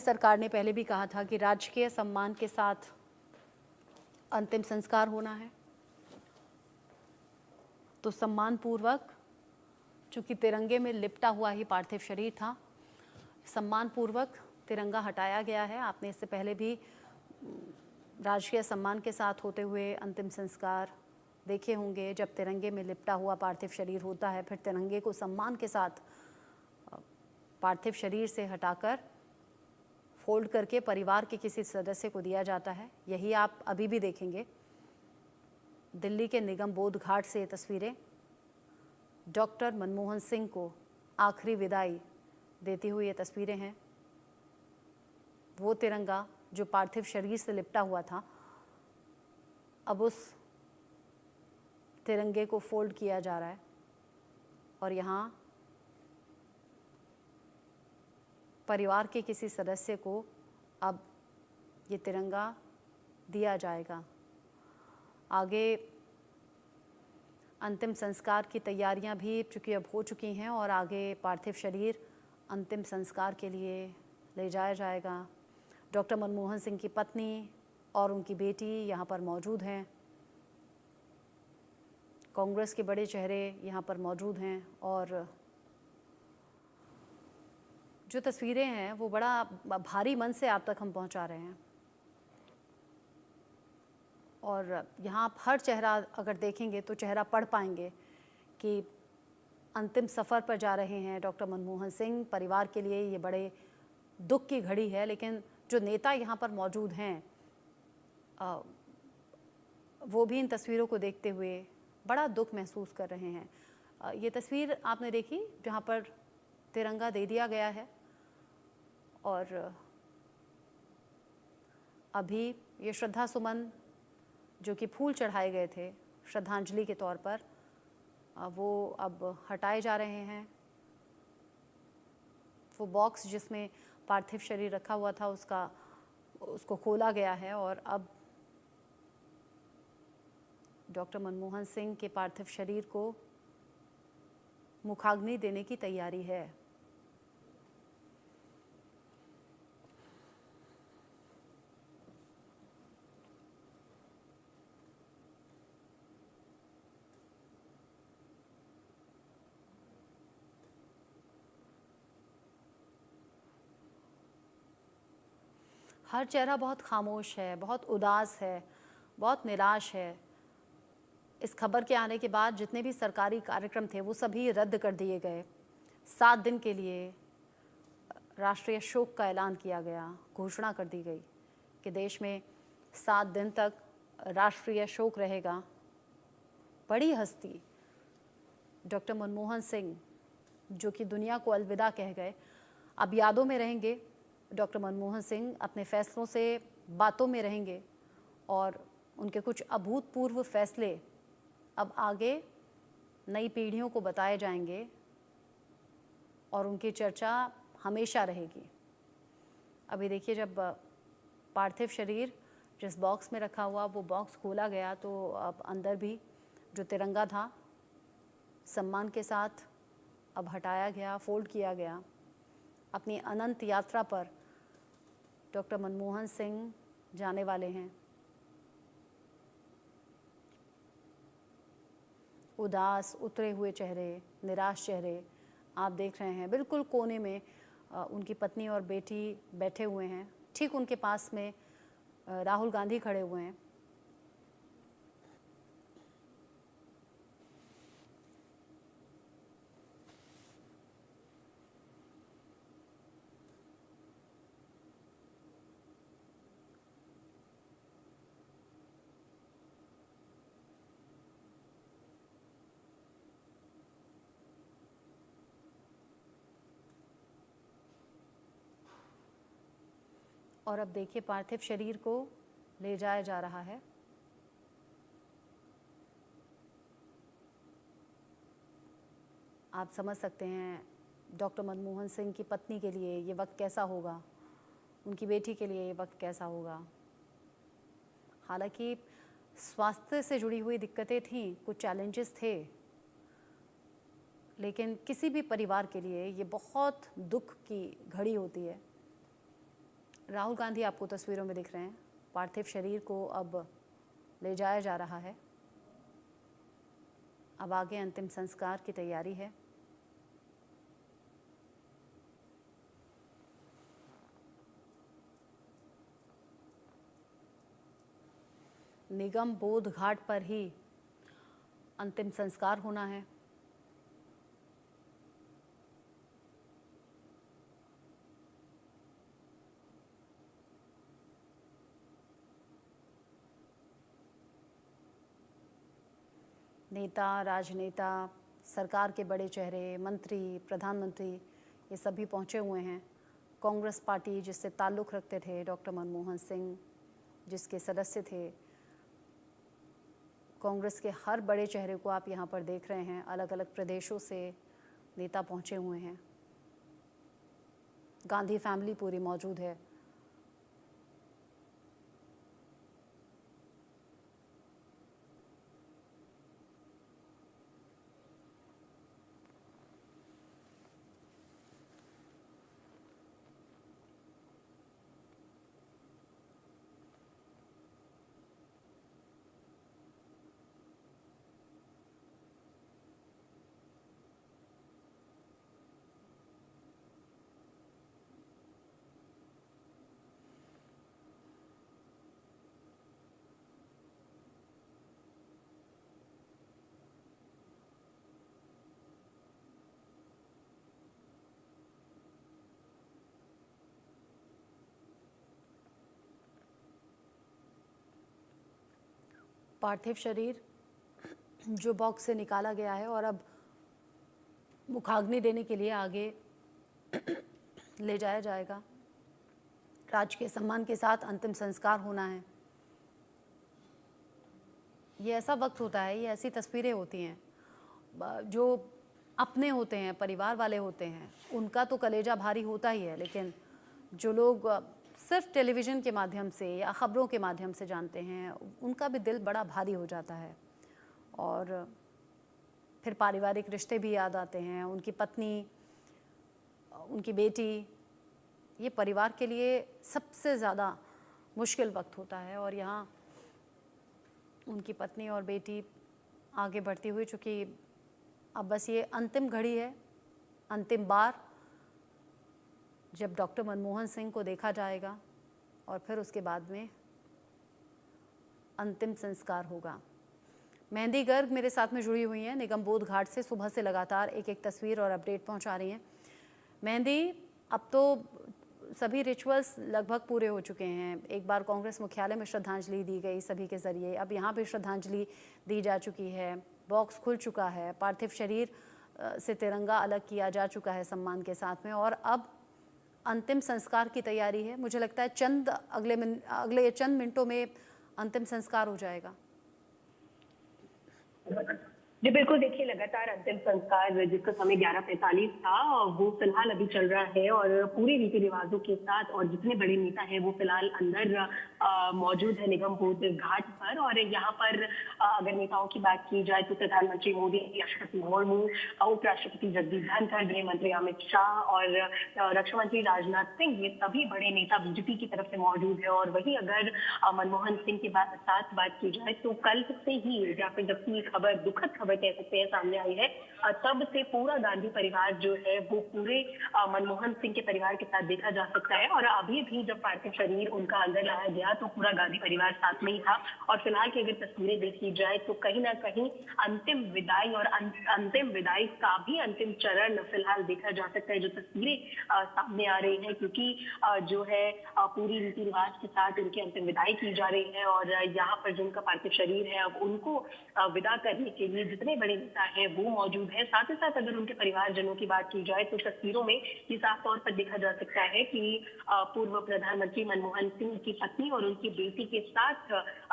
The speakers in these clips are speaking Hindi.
सरकार ने पहले भी कहा था कि राजकीय सम्मान के साथ अंतिम संस्कार होना है, तो सम्मानपूर्वक, चूंकि तिरंगे में लिपटा हुआ ही पार्थिव शरीर था, सम्मानपूर्वक तिरंगा हटाया गया है। आपने इससे पहले भी राजकीय सम्मान के साथ होते हुए अंतिम संस्कार देखे होंगे। जब तिरंगे में लिपटा हुआ पार्थिव शरीर होता है, फिर तिरंगे को सम्मान के साथ पार्थिव शरीर से हटाकर फोल्ड करके परिवार के किसी सदस्य को दिया जाता है। यही आप अभी भी देखेंगे। दिल्ली के निगम बोध घाट से ये तस्वीरें डॉक्टर मनमोहन सिंह को आखिरी विदाई देती हुई ये तस्वीरें हैं। वो तिरंगा जो पार्थिव शरीर से लिपटा हुआ था, अब उस तिरंगे को फोल्ड किया जा रहा है और यहाँ परिवार के किसी सदस्य को अब ये तिरंगा दिया जाएगा। आगे अंतिम संस्कार की तैयारियां भी चूँकि अब हो चुकी हैं और आगे पार्थिव शरीर अंतिम संस्कार के लिए ले जाया जाएगा। डॉक्टर मनमोहन सिंह की पत्नी और उनकी बेटी यहाँ पर मौजूद हैं। कांग्रेस के बड़े चेहरे यहाँ पर मौजूद हैं और जो तस्वीरें हैं वो बड़ा भारी मन से आप तक हम पहुँचा रहे हैं। और यहाँ आप हर चेहरा अगर देखेंगे तो चेहरा पढ़ पाएंगे कि अंतिम सफ़र पर जा रहे हैं डॉक्टर मनमोहन सिंह। परिवार के लिए ये बड़े दुख की घड़ी है, लेकिन जो नेता यहाँ पर मौजूद हैं वो भी इन तस्वीरों को देखते हुए बड़ा दुख महसूस कर रहे हैं। ये तस्वीर आपने देखी जहाँ पर तिरंगा दे दिया गया है और अभी ये श्रद्धा सुमन जो कि फूल चढ़ाए गए थे श्रद्धांजलि के तौर पर, वो अब हटाए जा रहे हैं। वो बॉक्स जिसमें पार्थिव शरीर रखा हुआ था उसको खोला गया है और अब डॉक्टर मनमोहन सिंह के पार्थिव शरीर को मुखाग्नि देने की तैयारी है। हर चेहरा बहुत खामोश है, बहुत उदास है, बहुत निराश है। इस खबर के आने के बाद जितने भी सरकारी कार्यक्रम थे वो सभी रद्द कर दिए गए। 7 दिन के लिए राष्ट्रीय शोक का ऐलान किया गया। घोषणा कर दी गई कि देश में 7 दिन तक राष्ट्रीय शोक रहेगा। बड़ी हस्ती डॉक्टर मनमोहन सिंह जो कि दुनिया को अलविदा कह गए, अब यादों में रहेंगे। डॉक्टर मनमोहन सिंह अपने फैसलों से बातों में रहेंगे और उनके कुछ अभूतपूर्व फैसले अब आगे नई पीढ़ियों को बताए जाएंगे और उनकी चर्चा हमेशा रहेगी। अभी देखिए, जब पार्थिव शरीर जिस बॉक्स में रखा हुआ वो बॉक्स खोला गया तो अब अंदर भी जो तिरंगा था सम्मान के साथ अब हटाया गया, फोल्ड किया गया। अपनी अनंत यात्रा पर डॉक्टर मनमोहन सिंह जाने वाले हैं। उदास उतरे हुए चेहरे, निराश चेहरे आप देख रहे हैं। बिल्कुल कोने में उनकी पत्नी और बेटी बैठे हुए हैं। ठीक उनके पास में राहुल गांधी खड़े हुए हैं। और अब देखिए पार्थिव शरीर को ले जाया जा रहा है। आप समझ सकते हैं डॉक्टर मनमोहन सिंह की पत्नी के लिए ये वक्त कैसा होगा, उनकी बेटी के लिए ये वक्त कैसा होगा। हालांकि स्वास्थ्य से जुड़ी हुई दिक्कतें थीं, कुछ चैलेंजेस थे, लेकिन किसी भी परिवार के लिए ये बहुत दुख की घड़ी होती है। राहुल गांधी आपको तस्वीरों में दिख रहे हैं। पार्थिव शरीर को अब ले जाया जा रहा है। अब आगे अंतिम संस्कार की तैयारी है। निगम बोध घाट पर ही अंतिम संस्कार होना है। नेता, राजनेता, सरकार के बड़े चेहरे, मंत्री, प्रधानमंत्री, ये सभी पहुंचे हुए हैं। कांग्रेस पार्टी जिससे ताल्लुक़ रखते थे डॉक्टर मनमोहन सिंह, जिसके सदस्य थे, कांग्रेस के हर बड़े चेहरे को आप यहाँ पर देख रहे हैं। अलग अलग प्रदेशों से नेता पहुंचे हुए हैं। गांधी फैमिली पूरी मौजूद है। पार्थिव शरीर जो बॉक्स से निकाला गया है और अब मुखाग्नि देने के लिए आगे ले जाया जाएगा। राजकीय सम्मान के साथ अंतिम संस्कार होना है। ये ऐसा वक्त होता है, ये ऐसी तस्वीरें होती हैं जो अपने होते हैं, परिवार वाले होते हैं, उनका तो कलेजा भारी होता ही है, लेकिन जो लोग सिर्फ टेलीविज़न के माध्यम से या ख़बरों के माध्यम से जानते हैं, उनका भी दिल बड़ा भारी हो जाता है। और फिर पारिवारिक रिश्ते भी याद आते हैं, उनकी पत्नी, उनकी बेटी, ये परिवार के लिए सबसे ज़्यादा मुश्किल वक्त होता है। और यहाँ उनकी पत्नी और बेटी आगे बढ़ती हुई, चूँकि अब बस ये अंतिम घड़ी है, अंतिम बार जब डॉक्टर मनमोहन सिंह को देखा जाएगा और फिर उसके बाद में अंतिम संस्कार होगा। मेहंदी गर्ग मेरे साथ में जुड़ी हुई हैं निगम बोध घाट से, सुबह से लगातार एक एक तस्वीर और अपडेट पहुंचा रही हैं। मेहंदी, अब तो सभी रिचुअल्स लगभग पूरे हो चुके हैं। एक बार कांग्रेस मुख्यालय में श्रद्धांजलि दी गई सभी के ज़रिए, अब यहाँ भी श्रद्धांजलि दी जा चुकी है, बॉक्स खुल चुका है, पार्थिव शरीर से तिरंगा अलग किया जा चुका है सम्मान के साथ में, और अब अंतिम संस्कार की तैयारी है। मुझे लगता है अगले चंद मिनटों में अंतिम संस्कार हो जाएगा। जी बिल्कुल, देखिए लगातार अंतिम संस्कार जिसका समय 11:45 था वो फिलहाल अभी चल रहा है और पूरे रीति रिवाजों के साथ, और जितने बड़े नेता हैं वो फिलहाल अंदर मौजूद है निगम बोध घाट पर। और यहाँ पर अगर नेताओं की बात की जाए तो प्रधानमंत्री मोदी, राष्ट्रपति मुर्मू, उपराष्ट्रपति जगदीप धनखड़, गृह मंत्री अमित शाह और रक्षा मंत्री राजनाथ सिंह, ये सभी बड़े नेता बीजेपी की तरफ से मौजूद है। और वही अगर मनमोहन सिंह के साथ बात की जाए तो कल से ही, या फिर जब की खबर, दुखद खबर कह सकते हैं, सामने आई है, तब से पूरा गांधी परिवार जो है वो पूरे मनमोहन सिंह के परिवार के साथ देखा जा सकता है। और अभी भी जब पार्थिव शरीर उनका अंदर लाया गया तो पूरा गांधी परिवार साथ में ही था। और फिलहाल की अगर तस्वीरें देखी जाए तो कहीं ना कहीं अंतिम विदाई और अंतिम विदाई का भी अंतिम चरण फिलहाल देखा जा सकता है, जो तस्वीरें सामने आ रही है, क्योंकि जो है पूरी रीति रिवाज के साथ उनकी अंतिम विदाई की जा रही है। और यहाँ पर जो उनका पार्थिव शरीर है, अब उनको विदा करने के लिए जितने बड़े नेता हैं वो मौजूद है। साथ ही साथ अगर उनके परिवारजनों की बात की जाए तो तस्वीरों में ये साफ तौर पर देखा जा सकता है कि पूर्व प्रधानमंत्री मनमोहन सिंह की पत्नी और उनकी बेटी के साथ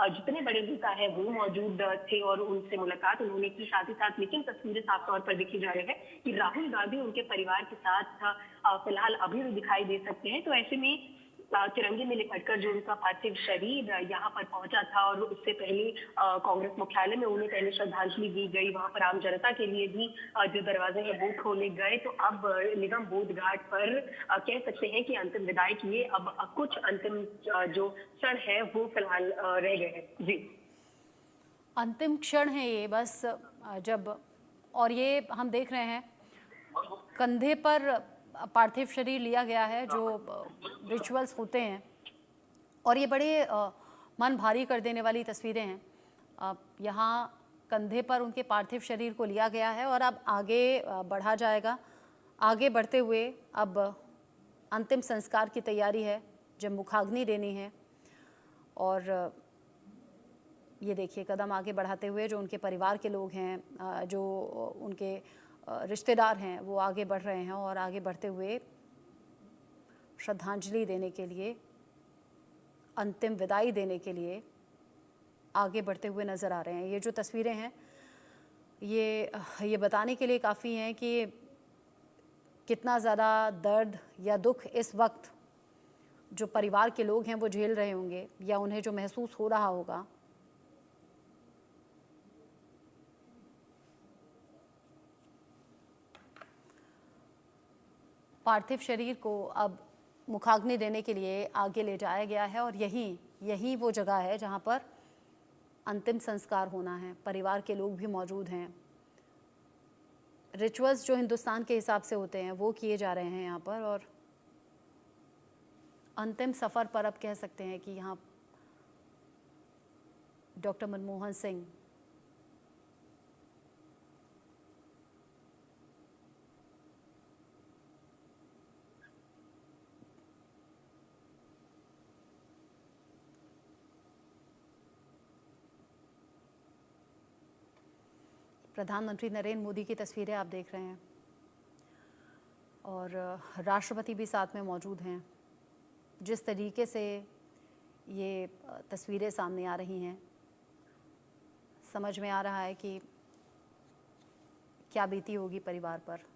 जितने बड़े नेता हैं वो मौजूद थे और उनसे मुलाकात उन्होंने की। साथ ही साथ लेकिन तस्वीरें साफ तौर पर देखी जा रही है कि राहुल गांधी उनके परिवार के साथ फिलहाल अभी भी दिखाई दे सकते हैं। तो ऐसे में तिरंगे में लिपटकर जो उनका पार्थिव शरीर यहाँ पर पहुंचा था, और उससे पहले कांग्रेस मुख्यालय में उन्हें पहले श्रद्धांजलि दी गई, वहां पर आम जनता के लिए भी जो दरवाजे हैं वो खोले गए। तो अब निगम बोध घाट पर कह सकते हैं कि अंतिम विदाई किए, अब कुछ अंतिम जो क्षण है वो फिलहाल रह गए हैं। जी, अंतिम क्षण है ये बस, जब, और ये हम देख रहे हैं कंधे पर पार्थिव शरीर लिया गया है, जो रिचुअल्स होते हैं, और ये बड़े मन भारी कर देने वाली तस्वीरें हैं। यहाँ कंधे पर उनके पार्थिव शरीर को लिया गया है और अब आगे बढ़ा जाएगा। आगे बढ़ते हुए अब अंतिम संस्कार की तैयारी है, जब मुखाग्नि देनी है। और ये देखिए कदम आगे बढ़ाते हुए जो उनके परिवार के लोग हैं, जो उनके रिश्तेदार हैं, वो आगे बढ़ रहे हैं और आगे बढ़ते हुए श्रद्धांजलि देने के लिए, अंतिम विदाई देने के लिए आगे बढ़ते हुए नज़र आ रहे हैं। ये जो तस्वीरें हैं ये बताने के लिए काफ़ी हैं कि कितना ज़्यादा दर्द या दुख इस वक्त जो परिवार के लोग हैं वो झेल रहे होंगे, या उन्हें जो महसूस हो रहा होगा। पार्थिव शरीर को अब मुखाग्नि देने के लिए आगे ले जाया गया है और यही वो जगह है जहां पर अंतिम संस्कार होना है। परिवार के लोग भी मौजूद हैं। रिचुअल्स जो हिंदुस्तान के हिसाब से होते हैं वो किए जा रहे हैं यहाँ पर, और अंतिम सफ़र पर अब कह सकते हैं कि यहाँ डॉक्टर मनमोहन सिंह प्रधानमंत्री नरेंद्र मोदी की तस्वीरें आप देख रहे हैं, और राष्ट्रपति भी साथ में मौजूद हैं। जिस तरीके से ये तस्वीरें सामने आ रही हैं, समझ में आ रहा है कि क्या बीती होगी परिवार पर।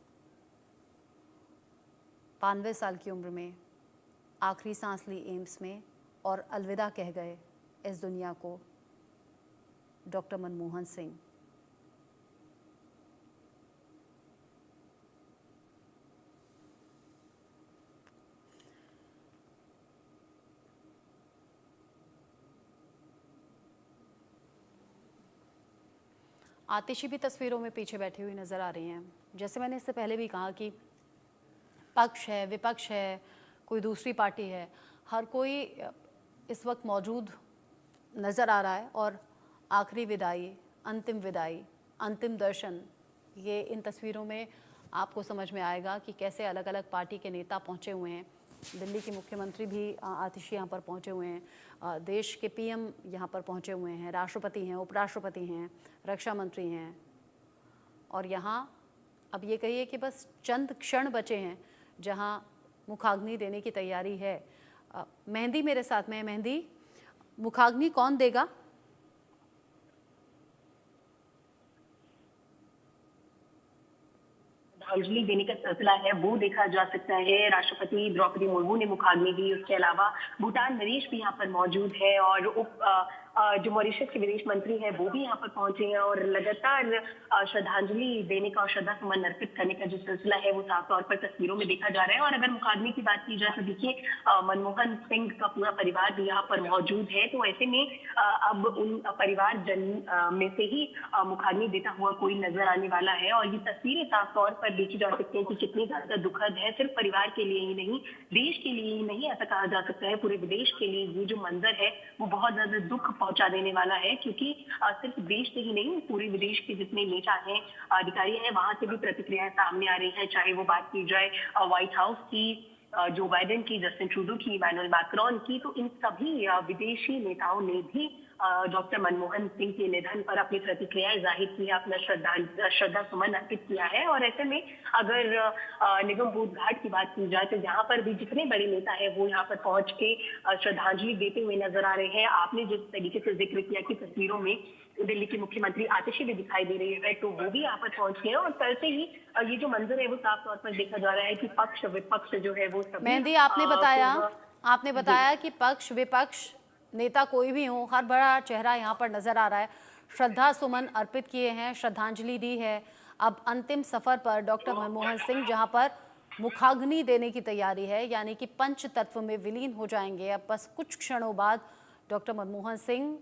92 साल की उम्र में आखिरी सांस ली एम्स में और अलविदा कह गए इस दुनिया को डॉक्टर मनमोहन सिंह। आतिशी भी तस्वीरों में पीछे बैठी हुई नज़र आ रही हैं। जैसे मैंने इससे पहले भी कहा कि पक्ष है, विपक्ष है, कोई दूसरी पार्टी है, हर कोई इस वक्त मौजूद नज़र आ रहा है। और आखिरी विदाई, अंतिम दर्शन, ये इन तस्वीरों में आपको समझ में आएगा कि कैसे अलग अलग पार्टी के नेता पहुँचे हुए हैं। दिल्ली के मुख्यमंत्री भी आतिशी यहाँ पर पहुँचे हुए हैं, देश के पीएम यहाँ पर पहुँचे हुए हैं, राष्ट्रपति हैं, उपराष्ट्रपति हैं, रक्षा मंत्री हैं। और यहाँ अब ये कहिए कि बस चंद क्षण बचे हैं जहाँ मुखाग्नि देने की तैयारी है। मेहंदी मेरे साथ में है। मेहंदी, मुखाग्नि कौन देगा? श्रद्धांजलि देने का सिलसिला है वो देखा जा सकता है। राष्ट्रपति द्रौपदी मुर्मू ने मुखाग्नि दी, उसके अलावा भूटान नरेश भी यहाँ पर मौजूद है, और जो मॉरिशस के विदेश मंत्री हैं वो भी यहाँ पर पहुंचे हैं। और लगातार श्रद्धांजलि देने का और श्रद्धा सुमन अर्पित करने का जो सिलसिला है वो साफ तौर पर तस्वीरों में देखा जा रहा है। और अगर मुखाग्नि की बात की जाए तो देखिए मनमोहन सिंह का पूरा परिवार भी यहाँ पर मौजूद है। तो ऐसे में अब उन परिवार जन में से ही मुखाग्नि देता हुआ कोई नजर आने वाला है। और ये तस्वीरें साफ तौर पर देखी जा सकती है कि कितनी ज्यादा दुखद है, सिर्फ परिवार के लिए ही नहीं, देश के लिए ही नहीं, ऐसा कहा जा सकता है पूरे विदेश के लिए ये जो मंजर है वो बहुत ज्यादा दुख पहुंचा देने वाला है। क्योंकि सिर्फ देश से ही नहीं, पूरे विदेश के जितने नेता हैं, अधिकारी हैं, वहां से भी प्रतिक्रियाएं सामने आ रही हैं। चाहे वो बात की जाए व्हाइट हाउस की, जो बाइडेन की, जस्टिन ट्रूडो की, इमैनुअल मैक्रोन की, तो इन सभी विदेशी नेताओं ने भी डॉक्टर मनमोहन सिंह के निधन पर अपनी प्रतिक्रियाएं जाहिर की है, अपना श्रद्धा सुमन अर्पित किया है। और ऐसे में अगर निगम बोध घाट की बात की जाए तो यहाँ पर भी जितने बड़े नेता है वो यहाँ पर पहुंच के श्रद्धांजलि देते हुए नजर आ रहे हैं। आपने जिस तरीके से जिक्र किया कि तस्वीरों में दिल्ली की मुख्यमंत्री आतिशी भी दिखाई दे रही है, तो वो भी यहाँ पर पहुंच गए हैं। और कल से ही ये जो मंजर है वो साफ तौर पर देखा जा रहा है कि पक्ष विपक्ष जो है वो सब। मेहंदी, आपने बताया आपने जी। बताया कि पक्ष विपक्ष नेता कोई भी हो, हर बड़ा चेहरा यहाँ पर नजर आ रहा है। श्रद्धा सुमन अर्पित किए हैं, श्रद्धांजलि दी है। अब अंतिम सफर पर डॉक्टर मनमोहन सिंह, जहाँ पर मुखाग्नि देने की तैयारी है, यानी कि पंच तत्व में विलीन हो जाएंगे। अब बस कुछ क्षणों बाद डॉक्टर मनमोहन सिंह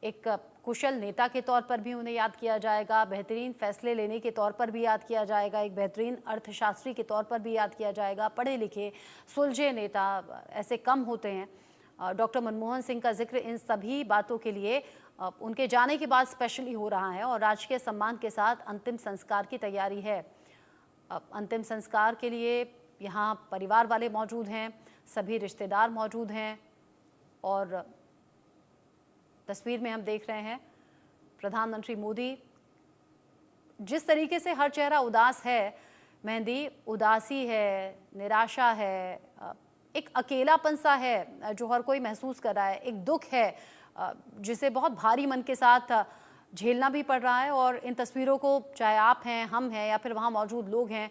एक कुशल नेता के तौर पर भी उन्हें याद किया जाएगा, बेहतरीन फैसले लेने के तौर पर भी याद किया जाएगा, एक बेहतरीन अर्थशास्त्री के तौर पर भी याद किया जाएगा। पढ़े लिखे सुलझे नेता ऐसे कम होते हैं। डॉक्टर मनमोहन सिंह का जिक्र इन सभी बातों के लिए उनके जाने के बाद स्पेशली हो रहा है और राजकीय सम्मान के साथ अंतिम संस्कार की तैयारी है। अंतिम संस्कार के लिए यहाँ परिवार वाले मौजूद हैं, सभी रिश्तेदार मौजूद हैं और तस्वीर में हम देख रहे हैं प्रधानमंत्री मोदी। जिस तरीके से हर चेहरा उदास है मेहंदी, उदासी है, निराशा है, एक अकेलापन सा है जो हर कोई महसूस कर रहा है, एक दुख है जिसे बहुत भारी मन के साथ झेलना भी पड़ रहा है। और इन तस्वीरों को चाहे आप हैं, हम हैं या फिर वहाँ मौजूद लोग हैं,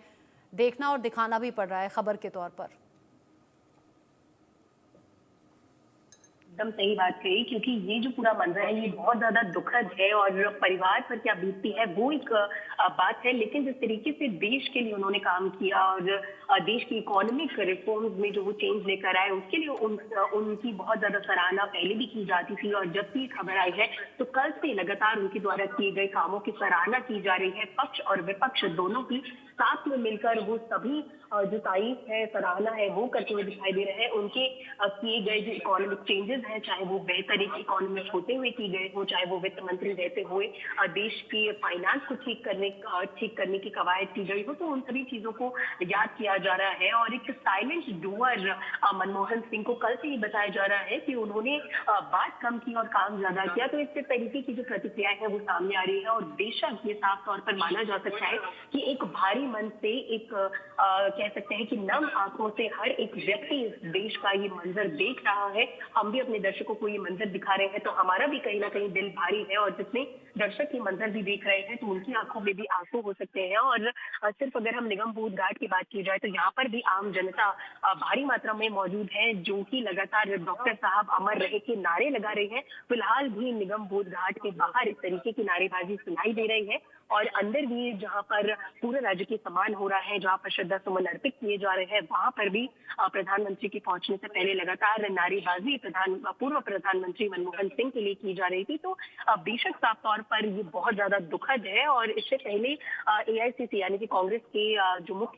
देखना और दिखाना भी पड़ रहा है खबर के तौर पर। एकदम सही बात कही, क्योंकि ये जो पूरा मंजर है ये बहुत ज्यादा दुखद है और परिवार पर क्या बीतती है वो एक बात है। लेकिन जिस तरीके से देश के लिए उन्होंने काम किया और देश की इकोनॉमिक रिफॉर्म्स में जो वो चेंज लेकर आए, उसके लिए उनकी बहुत ज्यादा सराहना पहले भी की जाती थी। और जब भी खबर आई है तो कल से लगातार उनके द्वारा किए गए कामों की सराहना की जा रही है। पक्ष और विपक्ष दोनों की साथ में मिलकर वो सभी जो तारीफ है, सराहना है, वो करते हुए दिखाई दे रहे हैं। उनके किए गए जो इकोनॉमिक चेंजेस हैं, चाहे वो बेहतर एक इकोनॉमी होते हुए की गए हो, चाहे वो वित्त मंत्री रहते हुए देश की फाइनेंस को ठीक करने की कवायद की गई हो, तो उन सभी चीजों को याद किया जा रहा है। और एक साइलेंट डूअर मनमोहन सिंह को कल से ही बताया जा रहा है कि उन्होंने बात कम की और काम ज्यादा किया। तो इस तरीके की जो प्रतिक्रियाएं हैं वो सामने आ रही है और बेशक ये साफ तौर पर माना जा सकता है कि एक भारी मन से, एक कह सकते हैं कि नम आंखों से हर एक व्यक्ति इस देश का ये मंजर देख रहा है। हम भी अपने दर्शकों को ये मंजर दिखा रहे हैं तो हमारा भी कहीं ना कहीं दिल भारी है। और जितने दर्शक ये मंजर भी देख रहे हैं तो उनकी आंखों में भी आंसू हो सकते हैं। और सिर्फ अगर हम निगम बोध घाट की बात की जाए तो यहाँ पर भी आम जनता भारी मात्रा में मौजूद है, जो कि लगातार डॉक्टर साहब अमर रहे के नारे लगा रहे हैं। फिलहाल भी निगम बोध घाट के बाहर इस तरीके की नारेबाजी सुनाई दे रही है और अंदर भी जहां पर पूरे राज्य के सम्मान हो रहा है, जहां पर श्रद्धा सुमन अर्पित किए जा रहे हैं, वहां पर भी प्रधानमंत्री के पहुंचने से पहले लगातार नारेबाजी पूर्व प्रधानमंत्री मनमोहन सिंह के लिए की जा रही थी। तो बेशक साफ तौर पर ये बहुत ज्यादा दुखद है। और इससे पहले एआईसीसी यानी कि कांग्रेस के जो मुख्य